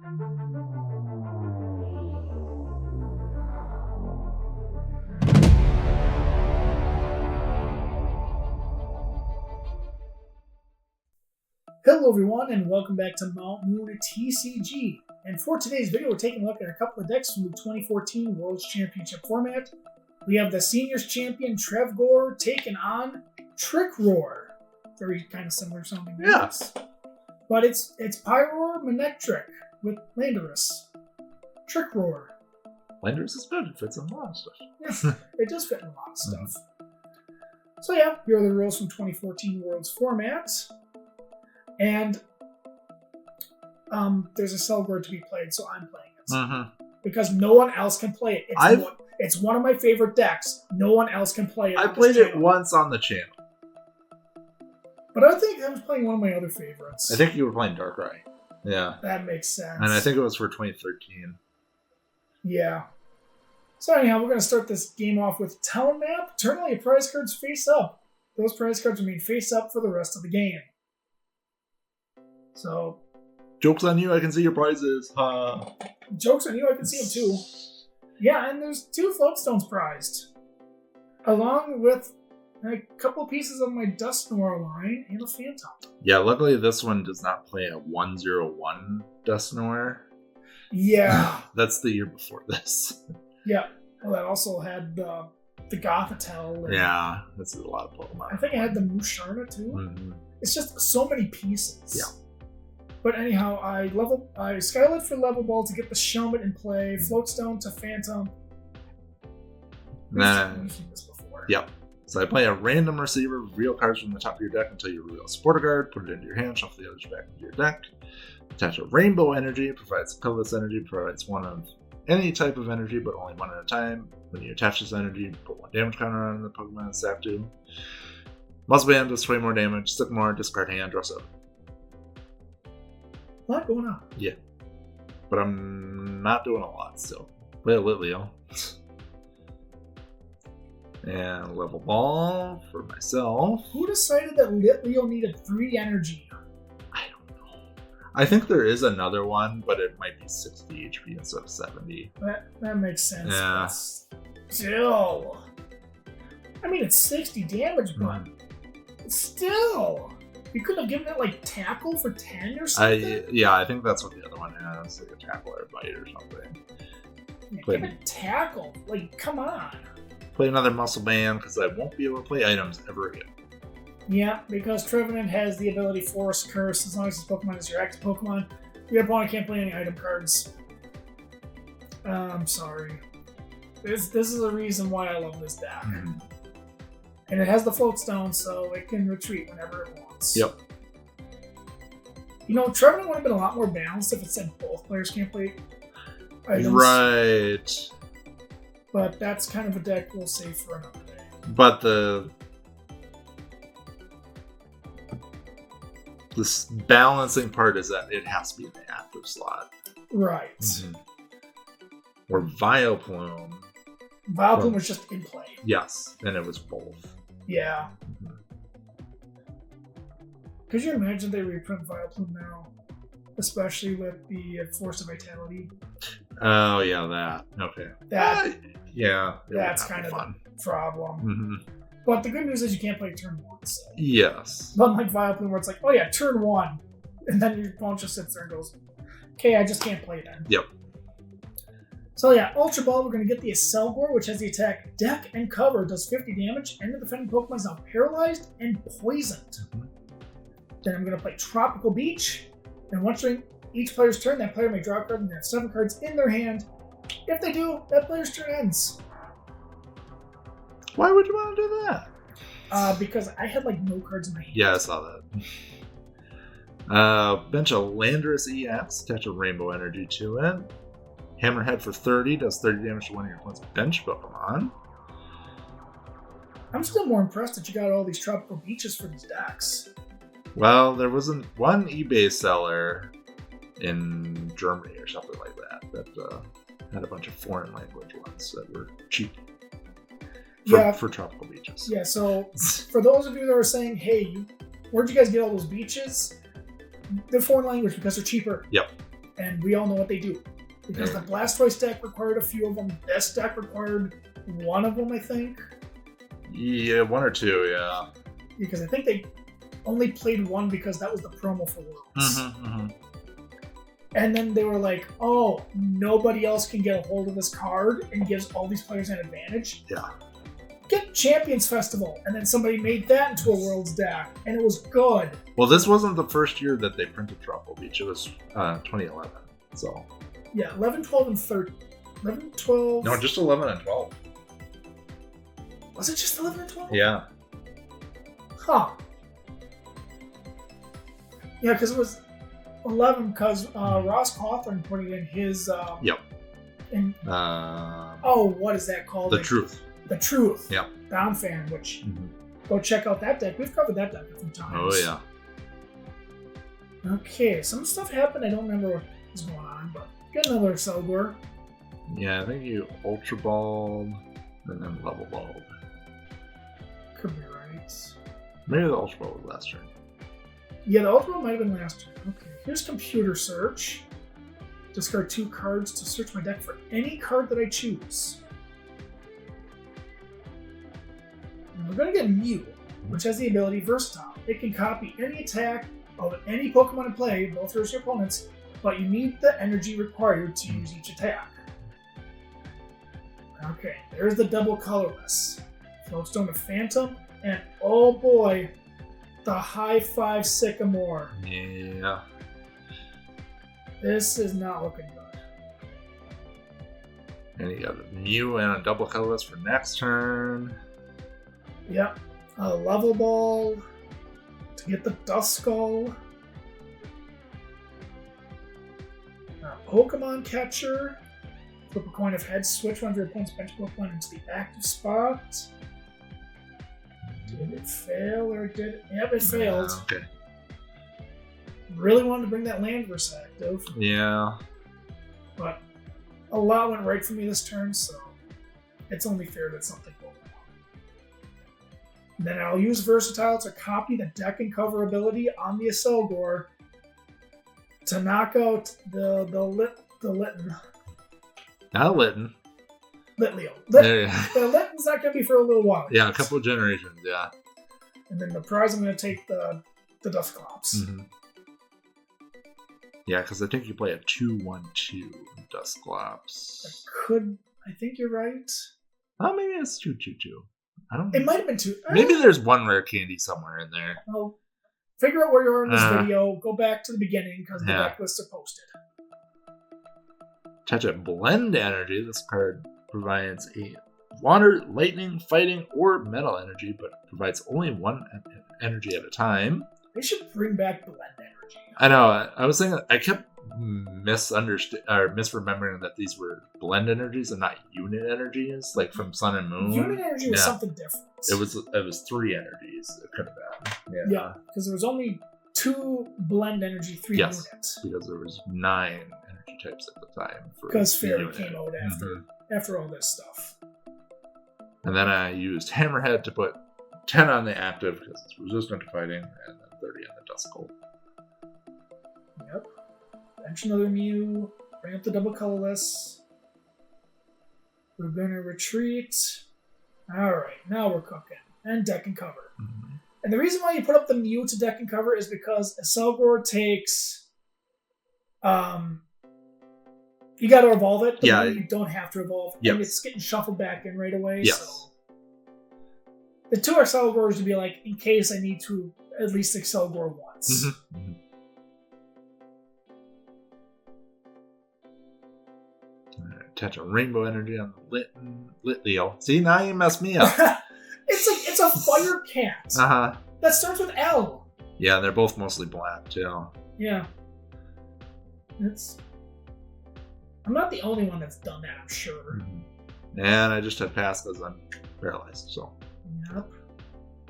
Hello everyone, and welcome back to Mount Moon TCG. And for today's video, we're taking a look at a couple of decks from the 2014 World Championship format. We have the Seniors Champion TrevGor taking on TricRoar. Very kind of similar sounding names. Yes. But it's Pyroar Manectric with Landorus. TricRoar. Landorus is good. It fits in a lot of stuff. Yes, it does fit in a lot of stuff. So yeah, here are the rules from 2014 World's format. And there's Accelgor to be played, so I'm playing it. Because no one else can play it. It's one of my favorite decks. No one else can play it. I played it once on the channel. But I think I was playing one of my other favorites. I think you were playing Darkrai. Yeah. That makes sense. And I think it was for 2013. Yeah. So anyhow, we're going to start this game off with Town Map. Turn all your prize cards face up. Those prize cards remain face up for the rest of the game. So, joke's on you, I can see your prizes. Joke's on you, I can see them too. Yeah, and there's 2 Floatstones prized. Along with a couple pieces of my Dusknoir line and a Phantom. Yeah, luckily this one does not play a 101 Dusknoir. Yeah. That's the year before this. Yeah. Well, that also had the Gothitelle. Yeah, that's a lot of Pokemon. I think I had the Musharna too. It's just so many pieces. Yeah. But anyhow, I Skylit for Level Ball to get the Shelmet in play, Floatstone to Phantom. We've seen this before. Yep. So I play a random receiver, reveal cards from the top of your deck until you reveal a supporter card, put it into your hand, shuffle the others back into your deck. Attach a Rainbow Energy, provides colorless energy, provides one of any type of energy, but only one at a time. When you attach this energy, put 1 damage counter on the Pokemon it's stacked to. Muzzle Band does 20 more damage, Sycamore, discard hand, draw 7. A lot going on. Yeah. But I'm not doing a lot still. Play a Litleo. And Level Ball for myself. Who decided that Litleo needed 3 energy? I don't know. I think there is another one, but it might be 60 HP instead of 70. That makes sense. Yeah. Still. I mean, it's 60 damage, but still. You couldn't have given it like Tackle for 10 or something? Yeah, I think that's what the other one has. Like a Tackle or a Bite or something. Yeah, give it Tackle. Like, come on. Play another Muscle Band because I won't be able to play items ever again. Yeah, because Trevenant has the ability Force Curse as long as his Pokemon is your active Pokemon. Your opponent can't play any item cards. I'm sorry. This is the reason why I love this deck. And it has the Floatstone, so it can retreat whenever it wants. Yep. You know, Trevenant would have been a lot more balanced if it said both players can't play items. Right. But that's kind of a deck we'll save for another day. But this balancing part is that it has to be in the active slot. Right. Or Vileplume. Vileplume was just in play. Yes, and it was both. Yeah. Could you imagine they reprint Vileplume now? Especially with the Force of Vitality. Oh, yeah, that. Okay. Yeah. That's kind of a problem. But the good news is you can't play turn 1. So. Yes. Unlike Vileplume where it's like, oh yeah, turn 1. And then your opponent just sits there and goes, okay, I just can't play then. Yep. So yeah, Ultra Ball, we're going to get the Accelgor, which has the attack Deck and Cover, does 50 damage, and the defending Pokemon is now paralyzed and poisoned. Then I'm going to play Tropical Beach, and once during each player's turn, that player may draw a card and they have 7 cards in their hand. If they do, that player's turn ends. Why would you want to do that? Because I had like no cards in my hand. Yeah, I saw that. Bench a Landorus EX, attach a Rainbow Energy to it. Hammerhead for 30, does 30 damage to one of your opponent's bench Pokemon. I'm still more impressed that you got all these Tropical Beaches for these decks. Well, there wasn't one eBay seller in Germany or something like that had a bunch of foreign language ones that were cheap for Tropical Beaches. Yeah, so for those of you that are saying, hey, where'd you guys get all those beaches? They're foreign language because they're cheaper. Yep. and we all know what they do. Because the Blastoise deck required a few of them. This deck required one of them, I think. Yeah, one or two, yeah. Because I think they only played one because that was the promo for Worlds. And then they were like, oh, nobody else can get a hold of this card and gives all these players an advantage. Yeah. Get Champions Festival. And then somebody made that into a Worlds deck, and it was good. Well, this wasn't the first year that they printed Truffle Beach. It was 2011, so... Yeah, 11, 12, and 13. 11, 12... No, just 11 and 12. Was it just 11 and 12? Yeah. Huh. Yeah, because it was 11 because Ross Cawthorn put it in his... Yep. What is that called? The Truth. The Truth. Yep. Down fan, which... Go check out that deck. We've covered that deck a few times. Oh, yeah. Okay, some stuff happened. I don't remember what was going on, but... Get another Accelgor. Yeah, I think you Ultra Balled and then Level Balled. Could be right. Maybe the Ultra Ball was last turn. Yeah, the Ultra Ball might have been last turn. Okay, here's Computer Search. Discard 2 cards to search my deck for any card that I choose. And we're going to get Mew, which has the ability Versatile. It can copy any attack of any Pokemon in play, both yours or your opponent's, but you need the energy required to use each attack. Okay, there's the double colorless. Floatstone to Phantom, and oh boy, the High Five Sycamore. Yeah. This is not looking good. And you got a Mew and a double colorless for next turn. Yep. A Level Ball to get the Duskull. Pokemon Catcher. Flip a coin of heads, switch one of your opponent's bench Pokemon into the active spot. Did it fail or did it? Yep, it failed. Okay. Really wanted to bring that Landverse active. Yeah. But a lot went right for me this turn, so it's only fair that something will go on. Then I'll use Versatile to copy the deck and cover ability on the Accelgor to knock out the Litten. Not Litten. Litleo. Yeah. The Litten's not going to be for a little while. Yeah, a couple of generations, yeah. And then the prize, I'm going to take the Dusclops. Yeah, because I think you play a 2/1/2 Dusclops. I think you're right. Oh, maybe it's 2/2/2. I don't. It might have been 2. Maybe there's one rare candy somewhere in there. Well, figure out where you are in this video. Go back to the beginning because the deck lists are posted. Touch a Blend Energy. This card provides a water, lightning, fighting, or metal energy, but provides only one energy at a time. They should bring back Blend Energy. I know. I was thinking. I kept misremembering that these were blend energies and not unit energies, like from Sun and Moon. Unit energy was something different. It was 3 energies. It could have been. Yeah, because there was only 2 blend energy, 3 units. Because there was 9 energy types at the time. Because Fairy came out after all this stuff. And then I used Hammerhead to put 10 on the active because it's resistant to fighting, and then 30 on the Duskull. Yep. Bench another Mew. Bring up the double colorless. We're gonna retreat. Alright, now we're cooking. And deck and cover. And the reason why you put up the Mew to deck and cover is because Accelgor takes... you gotta evolve it. The Mew you don't have to evolve. Yep. And it's getting shuffled back in right away. Yes. So the 2 Accelgors would be like, in case I need to at least Accelgor once. Touch a Rainbow Energy on the Litleo. See, now you messed me up. It's a fire cat. That starts with L. Yeah, they're both mostly black too. Yeah. I'm not the only one that's done that, I'm sure. And I just had passed because I'm paralyzed, so. Yep.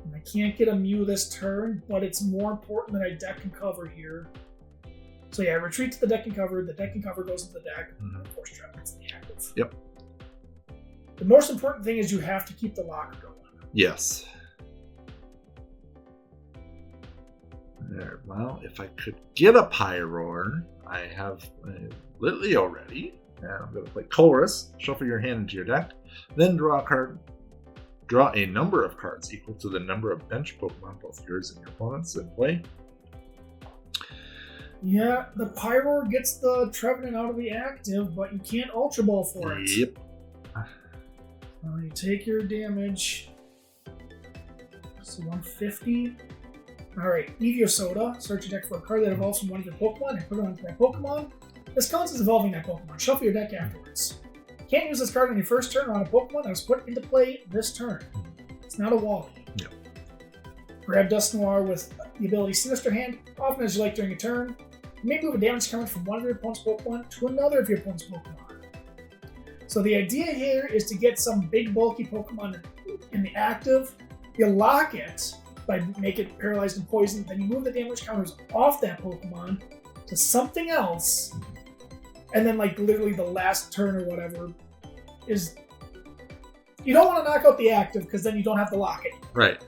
And I can't get a Mew this turn, but it's more important that I deck and cover here. So yeah, I retreat to the deck and cover. The deck and cover goes into the deck. And of course, Trevenant's in the active. Yep. The most important thing is you have to keep the locker going. Yes. There. Well, if I could get a Pyroar, I have Litleo ready, and I'm going to play Colress. Shuffle your hand into your deck, then draw a card. Draw a number of cards equal to the number of bench Pokemon, both yours and your opponent's, in play. Yeah, the Pyroar gets the Trevenant out of the active, but you can't Ultra Ball for it. Yep. You take your damage. So 150. Alright, Eevee search your deck for a card that evolves from one of your Pokemon and put it onto that Pokemon. This counts as evolving that Pokemon. Shuffle your deck afterwards. You can't use this card on your first turn or on a Pokemon that was put into play this turn. It's not a Wally. Yep. Grab Dusknoir with the ability Sinister Hand, often as you like during a turn. You may move a damage counter from one of your opponent's Pokemon to another of your opponent's Pokemon. So the idea here is to get some big bulky Pokemon in the active. You lock it by make it paralyzed and poisoned, then you move the damage counters off that Pokemon to something else, and then like literally the last turn or whatever is... You don't want to knock out the active because then you don't have to lock it. Right.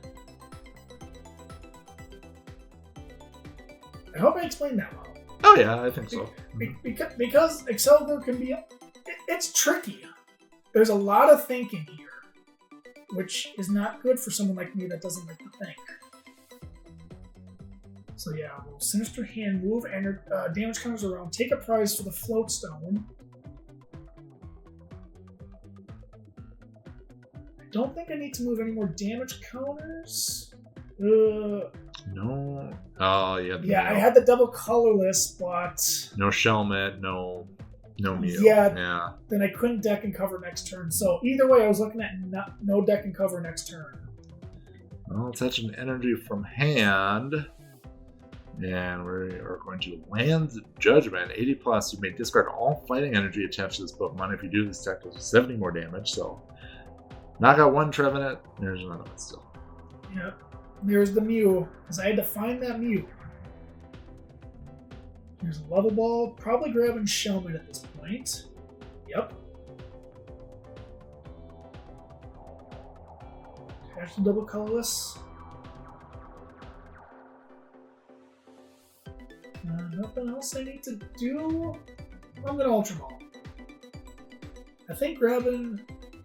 I hope I explained that well. Oh yeah, I think so. Because Accelgor can be... It's tricky. There's a lot of thinking here, which is not good for someone like me that doesn't like to think. So yeah, we'll Sinister Hand, move damage counters around, take a prize for the Float Stone. I don't think I need to move any more damage counters. No. Oh, yeah. Yeah, I had the double colorless, but... No Shelmet, no Mew. Yeah. Then I couldn't deck and cover next turn. So either way, I was looking at no deck and cover next turn. Well, let's touch an energy from hand. And we are going to land Judgment. 80 plus, you may discard all fighting energy attached to this Pokemon. If you do, this deck does 70 more damage. So knock out one Trevenant. There's another one still. Yep. There's the Mew, because I had to find that Mew. Here's a Level Ball. Probably grabbing Shelmet at this point. Yep. Catch the double colorless. Nothing else I need to do. I'm gonna Ultra Ball. I think grabbing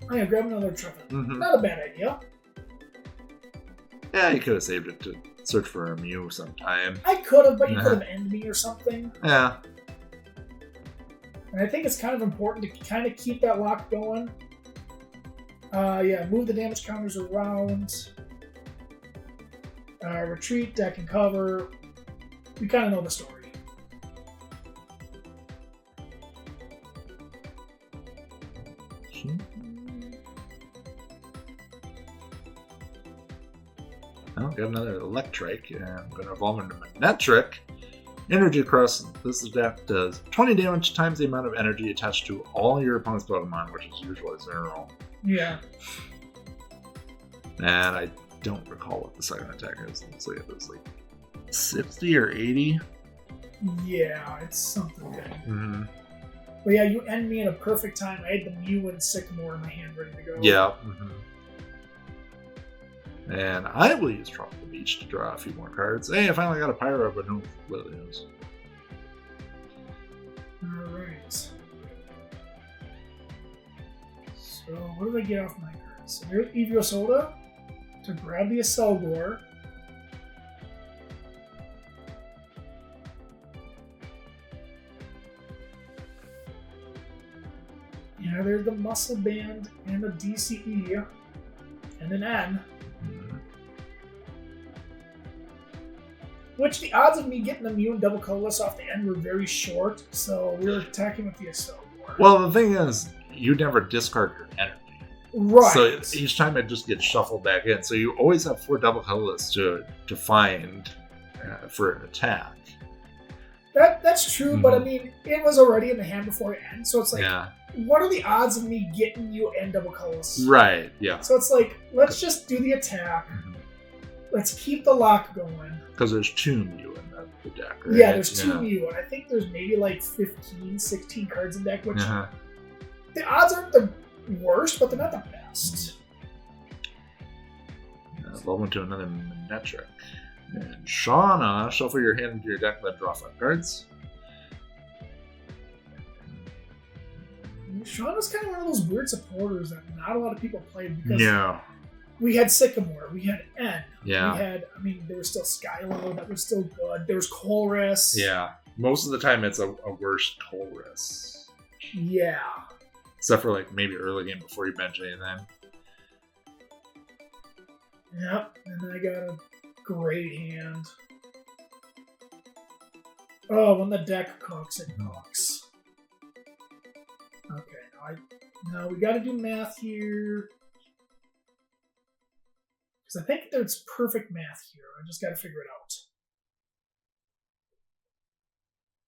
another Trevenant. Mm-hmm. Not a bad idea. Yeah, you could have saved it to search for a Mew sometime. I could have, but you could have ended me or something. Yeah. And I think it's kind of important to kind of keep that lock going. Yeah, move the damage counters around. Retreat, deck and cover. We kind of know the story. Oh, got another Electric, and I'm going to evolve into Manectric. Energy Crust. This deck does 20 damage times the amount of energy attached to all your opponent's Pokemon, which is usually 0. Yeah. And I don't recall what the second attack is. Let's see if it's like 60 or 80. Yeah, it's something good. Mm-hmm. But yeah, you end me at a perfect time. I had the Mew and Sycamore in my hand ready to go. Yeah. Mm-hmm. And I will use Tropical Beach to draw a few more cards. Hey, I finally got a Pyroar, but no Lilios. Alright. So, what did I get off my cards? So there's Eevee to grab the Accelgor. Yeah, there's the Muscle Band and a DCE and an N. Which the odds of me getting a Mew and double colorless off the end were very short, so we were attacking with the Accelgor. Well, the thing is, you never discard your energy. Right. So each time it just gets shuffled back in. So you always have 4 double colorless to find for an attack. That's true, but I mean, it was already in the hand before it ends, so it's like, what are the odds of me getting you and double colorless? Right, yeah. So it's like, let's just do the attack. Let's keep the lock going. Because there's 2 Mew in the deck, right? Yeah, there's 2 Mew, and I think there's maybe like 15, 16 cards in the deck, which the odds aren't the worst, but they're not the best. Evolve into another Manectric. And Shauna, shuffle your hand into your deck, then draw 5 cards. Sean was kind of one of those weird supporters that not a lot of people played because No. we had Sycamore, we had N, Yeah. we had, there was still Skylo that was still good. There was Colress. Yeah. Most of the time it's a worse Colress. Yeah. Except for like maybe early game before you bench anything. Yep. And then I got a great hand. Oh, when the deck cooks, it cooks. Okay, now we got to do math here. Because I think there's perfect math here. I just got to figure it out.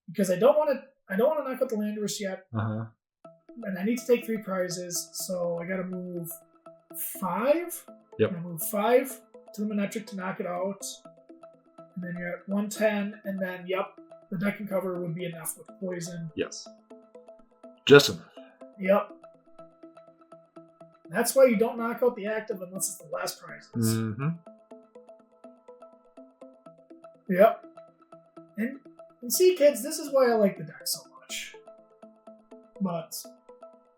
Because I don't want to knock out the Landorus yet. And I need to take 3 prizes, so I got to move 5. Yep. I move 5 to the Manectric to knock it out. And then you're at 110, and then the deck and cover would be enough with poison. Yes. Just enough. Yep. That's why you don't knock out the active unless it's the last prizes. Mm-hmm. Yep. And see, kids, this is why I like the deck so much. But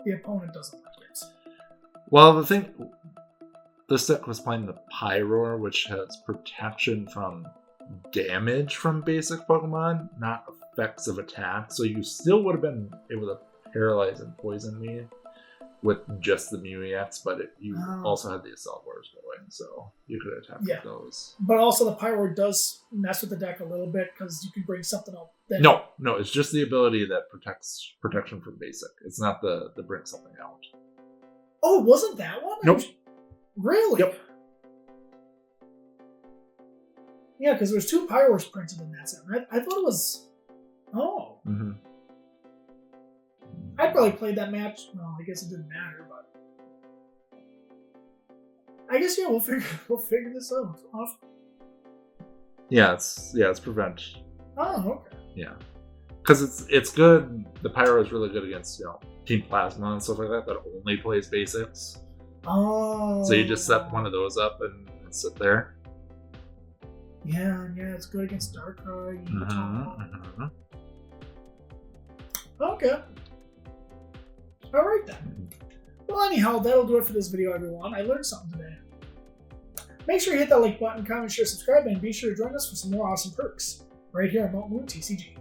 the opponent doesn't like it. Well, this deck was playing the Pyroar, which has protection from damage from basic Pokemon, not effects of attack. So you still would have been able to paralyze and poison me with just the Mew EX, but you also had the Accelgors going, so you could attack with those. But also the Pyroar does mess with the deck a little bit because you can bring something up. No, it's just the ability that protects protection from basic. It's not the bring something out. Oh, wasn't that one? Nope. Really? Yep. Yeah, because there's 2 Pyroars printed in that set. I thought it was... Oh. Mm-hmm. I probably played that match. Well, I guess it didn't matter, but... I guess, we'll figure this out. Yeah, it's prevent. Oh, okay. Yeah. Because it's good. The Pyro is really good against, Team Plasma and stuff like that only plays basics. Oh. So you just set one of those up and sit there. Yeah, it's good against Darkrai. Okay. Alright then. Well, anyhow, that'll do it for this video, everyone. I learned something today. Make sure you hit that like button, comment, share, subscribe, and be sure to join us for some more awesome perks right here on Mount Moon TCG.